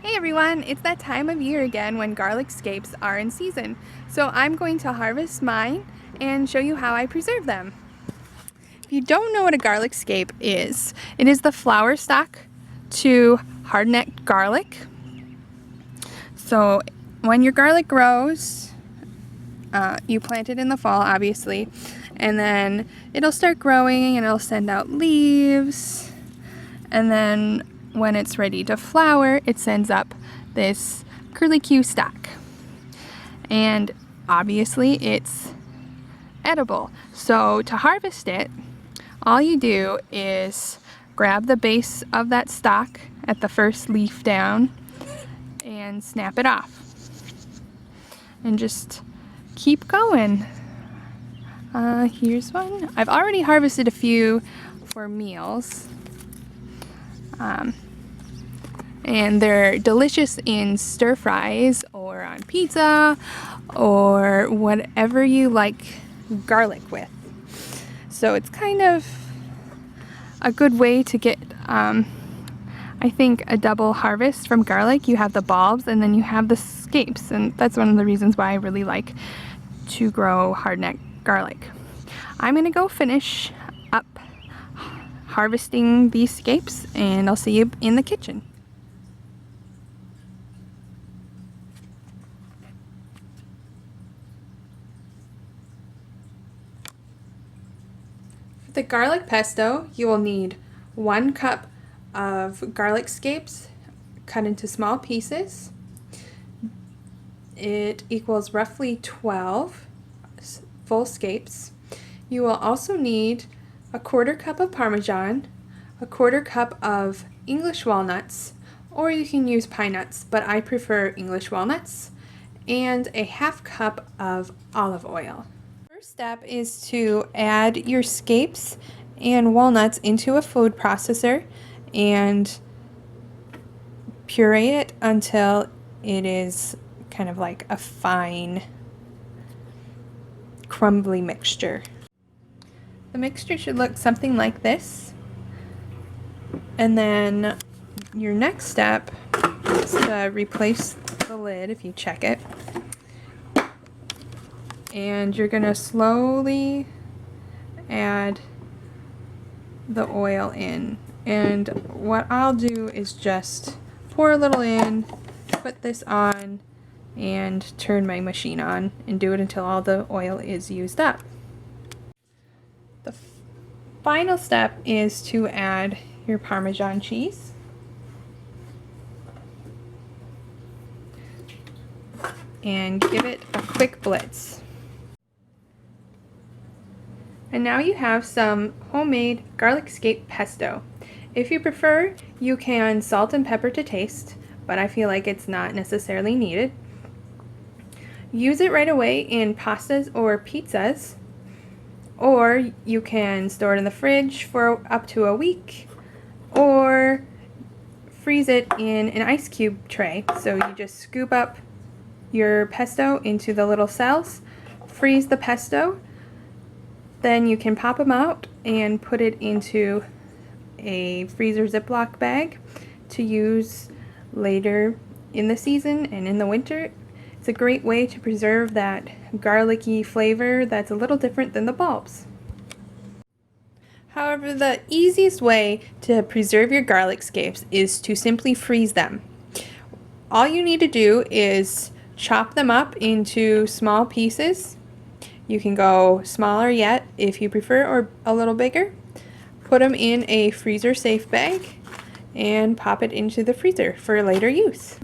Hey everyone, it's that time of year again when garlic scapes are in season. So I'm going to harvest mine and show you how I preserve them. If you don't know what a garlic scape is, it is the flower stalk to hard-necked garlic. So when your garlic grows, you plant it in the fall obviously, and then it'll start growing and it'll send out leaves, and then when it's ready to flower, it sends up this curlicue stalk. And obviously it's edible. So to harvest it, all you do is grab the base of that stalk at the first leaf down and snap it off. And just keep going. Here's one. I've already harvested a few for meals. And they're delicious in stir fries or on pizza or whatever you like garlic with. So it's kind of a good way to get, I think, a double harvest from garlic. You have the bulbs and then you have the scapes, and that's one of the reasons why I really like to grow hardneck garlic. I'm gonna go finish up harvesting these scapes and I'll see you in the kitchen. For the garlic pesto, you will need 1 cup of garlic scapes cut into small pieces. It equals roughly 12 full scapes. You will also need a 1/4 cup of Parmesan, a 1/4 cup of English walnuts, or you can use pine nuts, but I prefer English walnuts, and a 1/2 cup of olive oil. First step is to add your scapes and walnuts into a food processor and puree it until it is kind of like a fine, crumbly mixture. The mixture should look something like this. And then your next step is to replace the lid if you check it. And you're going to slowly add the oil in. And what I'll do is just pour a little in, put this on, and turn my machine on and do it until all the oil is used up. The final step is to add your Parmesan cheese. And give it a quick blitz. And now you have some homemade garlic scape pesto. If you prefer, you can salt and pepper to taste, but I feel like it's not necessarily needed. Use it right away in pastas or pizzas, or you can store it in the fridge for up to a week, or freeze it in an ice cube tray. So you just scoop up your pesto into the little cells, freeze the pesto, then you can pop them out and put it into a freezer Ziploc bag to use later in the season and in the winter. It's a great way to preserve that garlicky flavor that's a little different than the bulbs. However, the easiest way to preserve your garlic scapes is to simply freeze them. All you need to do is chop them up into small pieces. You can go smaller yet if you prefer, or a little bigger. Put them in a freezer safe bag and pop it into the freezer for later use.